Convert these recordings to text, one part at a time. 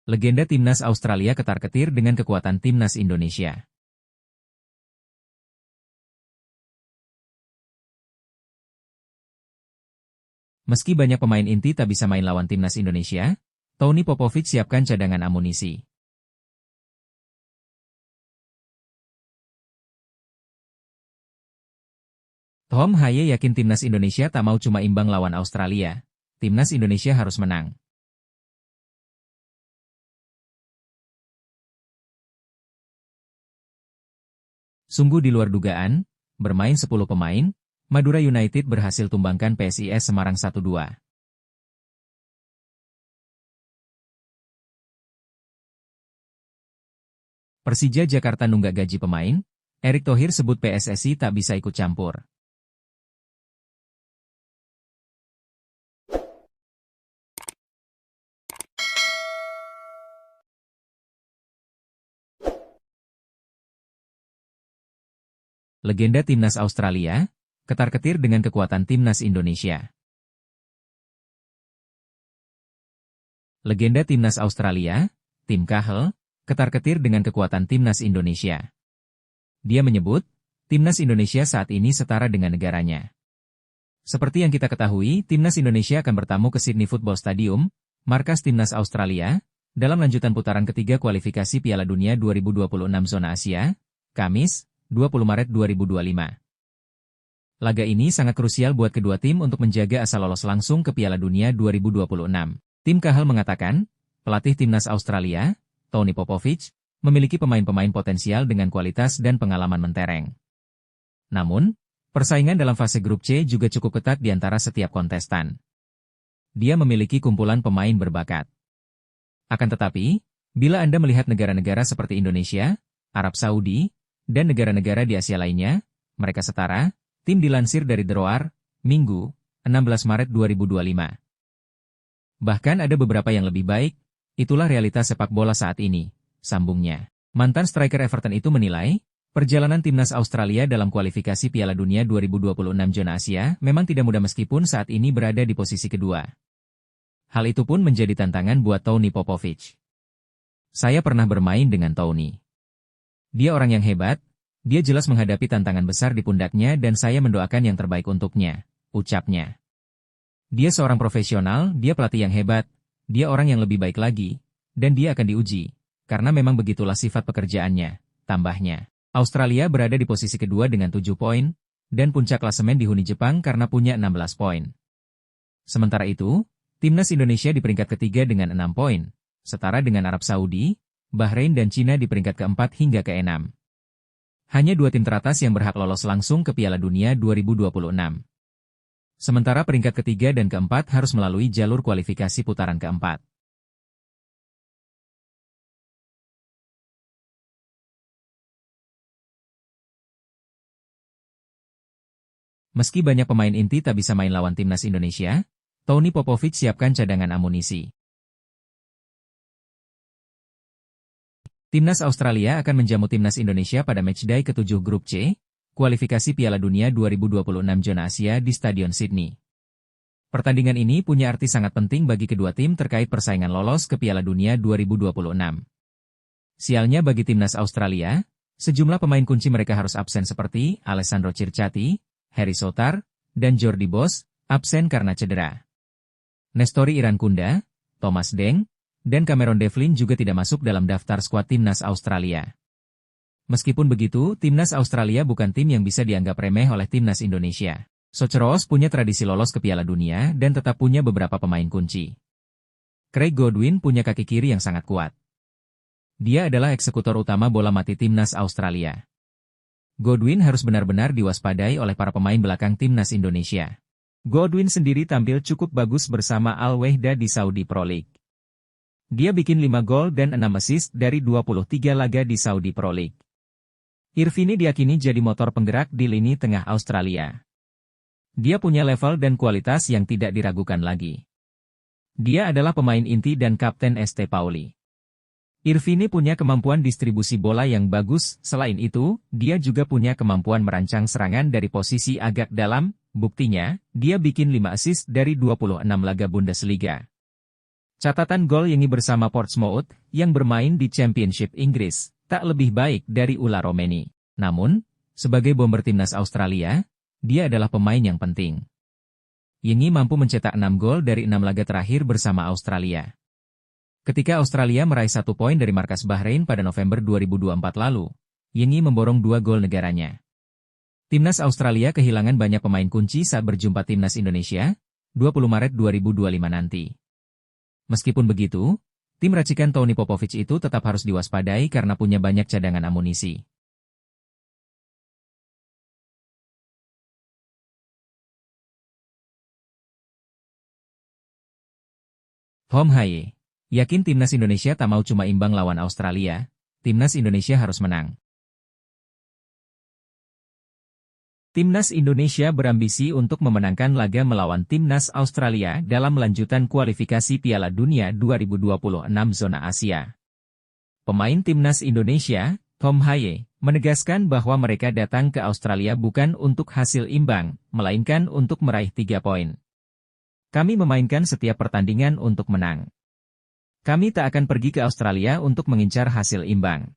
Legenda timnas Australia ketar-ketir dengan kekuatan timnas Indonesia. Meski banyak pemain inti tak bisa main lawan timnas Indonesia, Tony Popovic siapkan cadangan amunisi. Tom Haye yakin timnas Indonesia tak mau cuma imbang lawan Australia. Timnas Indonesia harus menang. Sungguh di luar dugaan, bermain 10 pemain, Madura United berhasil tumbangkan PSIS Semarang 1-2. Persija Jakarta nunggak gaji pemain, Erick Thohir sebut PSSI tak bisa ikut campur. Legenda timnas Australia, ketar-ketir dengan kekuatan timnas Indonesia. Legenda timnas Australia, Tim Cahill, ketar-ketir dengan kekuatan timnas Indonesia. Dia menyebut, timnas Indonesia saat ini setara dengan negaranya. Seperti yang kita ketahui, timnas Indonesia akan bertamu ke Sydney Football Stadium, markas timnas Australia, dalam lanjutan putaran ketiga kualifikasi Piala Dunia 2026 zona Asia, Kamis, 20 Maret 2025. Laga ini sangat krusial buat kedua tim untuk menjaga asa lolos langsung ke Piala Dunia 2026. Tim Cahill mengatakan, pelatih timnas Australia, Tony Popovic, memiliki pemain-pemain potensial dengan kualitas dan pengalaman mentereng. Namun, persaingan dalam fase grup C juga cukup ketat di antara setiap kontestan. Dia memiliki kumpulan pemain berbakat. Akan tetapi, bila Anda melihat negara-negara seperti Indonesia, Arab Saudi, dan negara-negara di Asia lainnya, mereka setara, tim dilansir dari The Roar, Minggu, 16 Maret 2025. Bahkan ada beberapa yang lebih baik, itulah realitas sepak bola saat ini, sambungnya. Mantan striker Everton itu menilai, perjalanan timnas Australia dalam kualifikasi Piala Dunia 2026 zona Asia memang tidak mudah meskipun saat ini berada di posisi kedua. Hal itu pun menjadi tantangan buat Tony Popovic. Saya pernah bermain dengan Tony. Dia orang yang hebat, dia jelas menghadapi tantangan besar di pundaknya dan saya mendoakan yang terbaik untuknya, ucapnya. Dia seorang profesional, dia pelatih yang hebat, dia orang yang lebih baik lagi, dan dia akan diuji, karena memang begitulah sifat pekerjaannya, tambahnya. Australia berada di posisi kedua dengan 7 poin, dan puncak klasemen dihuni Jepang karena punya 16 poin. Sementara itu, timnas Indonesia di peringkat ketiga dengan 6 poin, setara dengan Arab Saudi, Bahrain dan Cina di peringkat keempat hingga ke-6. Hanya 2 tim teratas yang berhak lolos langsung ke Piala Dunia 2026. Sementara peringkat ketiga dan keempat harus melalui jalur kualifikasi putaran keempat. Meski banyak pemain inti tak bisa main lawan timnas Indonesia, Tony Popovic siapkan cadangan amunisi. Timnas Australia akan menjamu timnas Indonesia pada matchday ke-7 grup C, kualifikasi Piala Dunia 2026 zona Asia di Stadion Sydney. Pertandingan ini punya arti sangat penting bagi kedua tim terkait persaingan lolos ke Piala Dunia 2026. Sialnya bagi timnas Australia, sejumlah pemain kunci mereka harus absen seperti Alessandro Circati, Harry Souttar, dan Jordi Bos, absen karena cedera. Nestori Irankunda, Thomas Deng, dan Cameron Devlin juga tidak masuk dalam daftar skuad timnas Australia. Meskipun begitu, timnas Australia bukan tim yang bisa dianggap remeh oleh timnas Indonesia. Socceroos punya tradisi lolos ke Piala Dunia dan tetap punya beberapa pemain kunci. Craig Godwin punya kaki kiri yang sangat kuat. Dia adalah eksekutor utama bola mati timnas Australia. Godwin harus benar-benar diwaspadai oleh para pemain belakang timnas Indonesia. Godwin sendiri tampil cukup bagus bersama Al-Wehda di Saudi Pro League. Dia bikin 5 gol dan 6 assist dari 23 laga di Saudi Pro League. Irvine diyakini jadi motor penggerak di lini tengah Australia. Dia punya level dan kualitas yang tidak diragukan lagi. Dia adalah pemain inti dan kapten ST Pauli. Irvine punya kemampuan distribusi bola yang bagus, selain itu, dia juga punya kemampuan merancang serangan dari posisi agak dalam, buktinya, dia bikin 5 assist dari 26 laga Bundesliga. Catatan gol Yengi bersama Portsmouth, yang bermain di Championship Inggris, tak lebih baik dari Ula Romeni. Namun, sebagai bomber timnas Australia, dia adalah pemain yang penting. Yengi mampu mencetak 6 gol dari 6 laga terakhir bersama Australia. Ketika Australia meraih 1 poin dari markas Bahrain pada November 2024 lalu, Yengi memborong 2 gol negaranya. Timnas Australia kehilangan banyak pemain kunci saat berjumpa timnas Indonesia, 20 Maret 2025 nanti. Meskipun begitu, tim racikan Tony Popovic itu tetap harus diwaspadai karena punya banyak cadangan amunisi. Home Haye. Yakin timnas Indonesia tak mau cuma imbang lawan Australia, timnas Indonesia harus menang. Timnas Indonesia berambisi untuk memenangkan laga melawan timnas Australia dalam lanjutan kualifikasi Piala Dunia 2026 zona Asia. Pemain timnas Indonesia, Home Haye, menegaskan bahwa mereka datang ke Australia bukan untuk hasil imbang, melainkan untuk meraih 3 poin. Kami memainkan setiap pertandingan untuk menang. Kami tak akan pergi ke Australia untuk mengincar hasil imbang.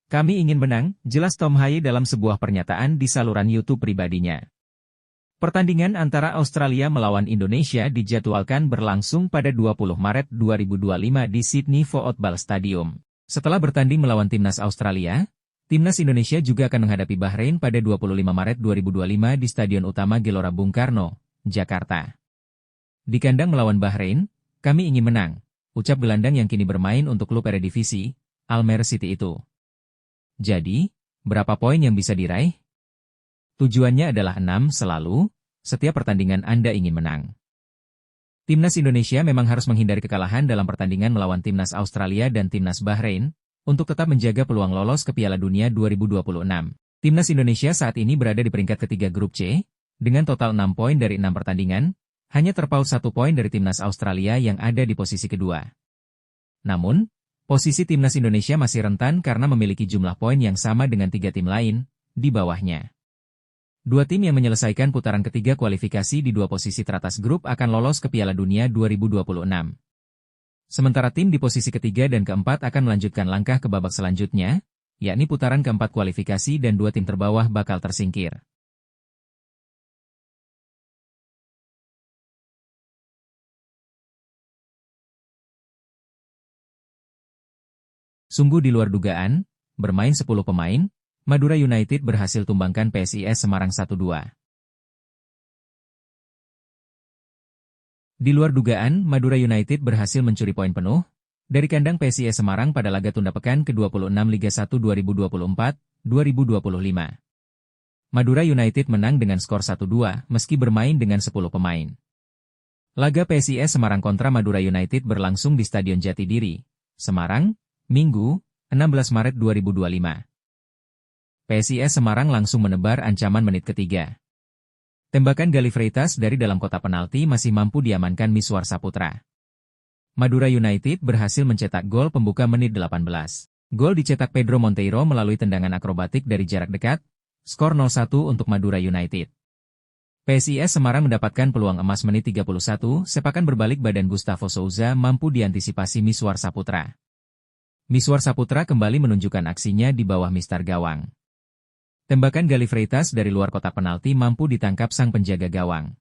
Kami ingin menang, jelas Tom Haye dalam sebuah pernyataan di saluran YouTube pribadinya. Pertandingan antara Australia melawan Indonesia dijadwalkan berlangsung pada 20 Maret 2025 di Sydney Football Stadium. Setelah bertanding melawan timnas Australia, timnas Indonesia juga akan menghadapi Bahrain pada 25 Maret 2025 di Stadion Utama Gelora Bung Karno, Jakarta. Di kandang melawan Bahrain, kami ingin menang, ucap gelandang yang kini bermain untuk klub Eredivisie, Almere City itu. Jadi, berapa poin yang bisa diraih? Tujuannya adalah 6 selalu, setiap pertandingan Anda ingin menang. Timnas Indonesia memang harus menghindari kekalahan dalam pertandingan melawan timnas Australia dan timnas Bahrain, untuk tetap menjaga peluang lolos ke Piala Dunia 2026. Timnas Indonesia saat ini berada di peringkat ketiga grup C, dengan total 6 poin dari 6 pertandingan, hanya terpaut 1 poin dari timnas Australia yang ada di posisi kedua. Namun, posisi timnas Indonesia masih rentan karena memiliki jumlah poin yang sama dengan 3 tim lain, di bawahnya. 2 tim yang menyelesaikan putaran ketiga kualifikasi di 2 posisi teratas grup akan lolos ke Piala Dunia 2026. Sementara tim di posisi ketiga dan keempat akan melanjutkan langkah ke babak selanjutnya, yakni putaran keempat kualifikasi dan 2 tim terbawah bakal tersingkir. Sungguh di luar dugaan, bermain 10 pemain, Madura United berhasil tumbangkan PSIS Semarang 1-2. Di luar dugaan, Madura United berhasil mencuri poin penuh dari kandang PSIS Semarang pada laga tunda pekan ke-26 Liga 1 2024-2025. Madura United menang dengan skor 1-2 meski bermain dengan 10 pemain. Laga PSIS Semarang kontra Madura United berlangsung di Stadion Jatidiri, Semarang, Minggu, 16 Maret 2025. PSIS Semarang langsung menebar ancaman menit ketiga. Tembakan Galih Freitas dari dalam kotak penalti masih mampu diamankan Miswar Saputra. Madura United berhasil mencetak gol pembuka menit 18. Gol dicetak Pedro Monteiro melalui tendangan akrobatik dari jarak dekat, skor 0-1 untuk Madura United. PSIS Semarang mendapatkan peluang emas menit 31, sepakan berbalik badan Gustavo Souza mampu diantisipasi Miswar Saputra. Miswar Saputra kembali menunjukkan aksinya di bawah mistar gawang. Tembakan Galih Freitas dari luar kotak penalti mampu ditangkap sang penjaga gawang.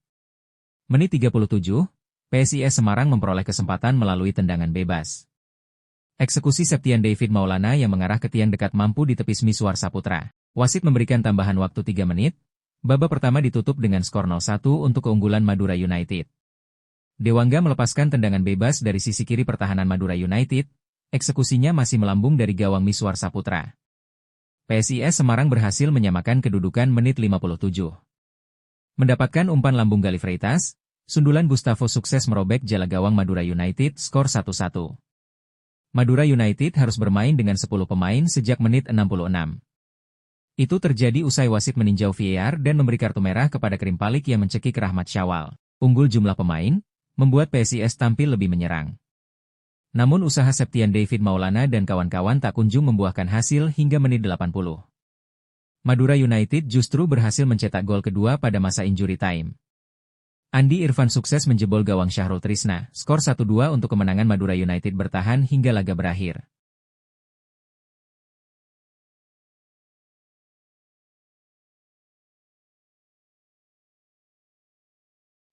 Menit 37, PSIS Semarang memperoleh kesempatan melalui tendangan bebas. Eksekusi Septian David Maulana yang mengarah ke tiang dekat mampu ditepis Miswar Saputra. Wasit memberikan tambahan waktu 3 menit. Babak pertama ditutup dengan skor 0-1 untuk keunggulan Madura United. Dewangga melepaskan tendangan bebas dari sisi kiri pertahanan Madura United. Eksekusinya masih melambung dari gawang Miswar Saputra. PSIS Semarang berhasil menyamakan kedudukan menit 57. Mendapatkan umpan lambung Galih Freitas, sundulan Gustavo sukses merobek jala gawang Madura United skor 1-1. Madura United harus bermain dengan 10 pemain sejak menit 66. Itu terjadi usai wasit meninjau VAR dan memberi kartu merah kepada Krimpalik yang mencekik Rahmat Syawal. Unggul jumlah pemain, membuat PSIS tampil lebih menyerang. Namun usaha Septian David Maulana dan kawan-kawan tak kunjung membuahkan hasil hingga menit 80. Madura United justru berhasil mencetak gol kedua pada masa injury time. Andi Irfan sukses menjebol gawang Syahrul Trisna, skor 1-2 untuk kemenangan Madura United bertahan hingga laga berakhir.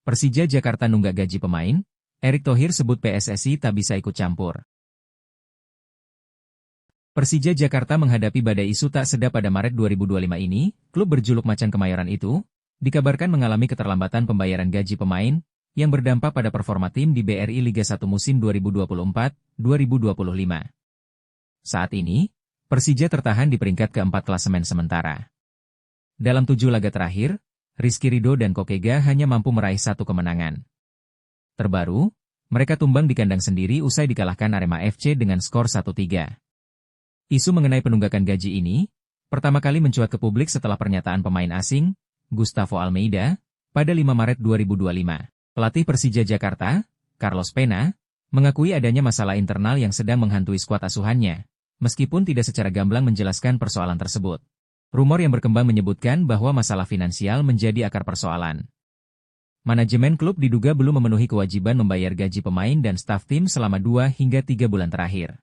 Persija Jakarta nunggak gaji pemain, Erick Thohir sebut PSSI tak bisa ikut campur. Persija Jakarta menghadapi badai isu tak sedap pada Maret 2025 ini, klub berjuluk Macan Kemayoran itu, dikabarkan mengalami keterlambatan pembayaran gaji pemain, yang berdampak pada performa tim di BRI Liga 1 musim 2024-2025. Saat ini, Persija tertahan di peringkat keempat klasemen sementara. Dalam 7 laga terakhir, Rizky Ridho dan Kokega hanya mampu meraih 1 kemenangan. Terbaru, mereka tumbang di kandang sendiri usai dikalahkan Arema FC dengan skor 1-3. Isu mengenai penunggakan gaji ini, pertama kali mencuat ke publik setelah pernyataan pemain asing, Gustavo Almeida, pada 5 Maret 2025. Pelatih Persija Jakarta, Carlos Pena, mengakui adanya masalah internal yang sedang menghantui skuad asuhannya, meskipun tidak secara gamblang menjelaskan persoalan tersebut. Rumor yang berkembang menyebutkan bahwa masalah finansial menjadi akar persoalan. Manajemen klub diduga belum memenuhi kewajiban membayar gaji pemain dan staf tim selama 2 hingga 3 bulan terakhir.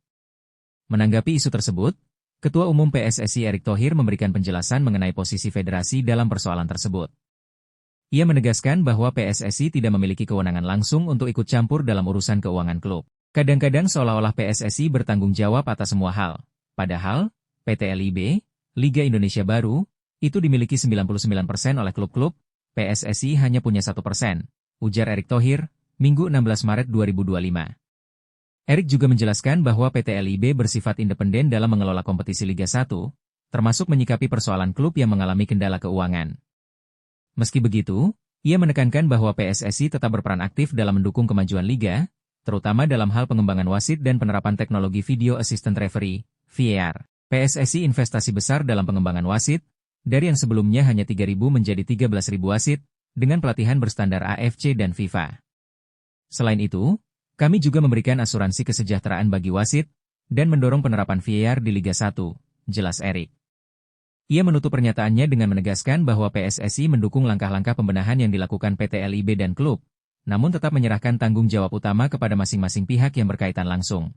Menanggapi isu tersebut, Ketua Umum PSSI Erick Thohir memberikan penjelasan mengenai posisi federasi dalam persoalan tersebut. Ia menegaskan bahwa PSSI tidak memiliki kewenangan langsung untuk ikut campur dalam urusan keuangan klub. Kadang-kadang seolah-olah PSSI bertanggung jawab atas semua hal. Padahal, PT LIB, Liga Indonesia Baru, itu dimiliki 99% oleh klub-klub, PSSI hanya punya 1%, ujar Erick Thohir, Minggu 16 Maret 2025. Erick juga menjelaskan bahwa PT LIB bersifat independen dalam mengelola kompetisi Liga 1, termasuk menyikapi persoalan klub yang mengalami kendala keuangan. Meski begitu, ia menekankan bahwa PSSI tetap berperan aktif dalam mendukung kemajuan Liga, terutama dalam hal pengembangan wasit dan penerapan teknologi Video Assistant Referee, VAR. PSSI investasi besar dalam pengembangan wasit, dari yang sebelumnya hanya 3.000 menjadi 13.000 wasit, dengan pelatihan berstandar AFC dan FIFA. Selain itu, kami juga memberikan asuransi kesejahteraan bagi wasit, dan mendorong penerapan VAR di Liga 1, jelas Erick. Ia menutup pernyataannya dengan menegaskan bahwa PSSI mendukung langkah-langkah pembenahan yang dilakukan PT LIB dan klub, namun tetap menyerahkan tanggung jawab utama kepada masing-masing pihak yang berkaitan langsung.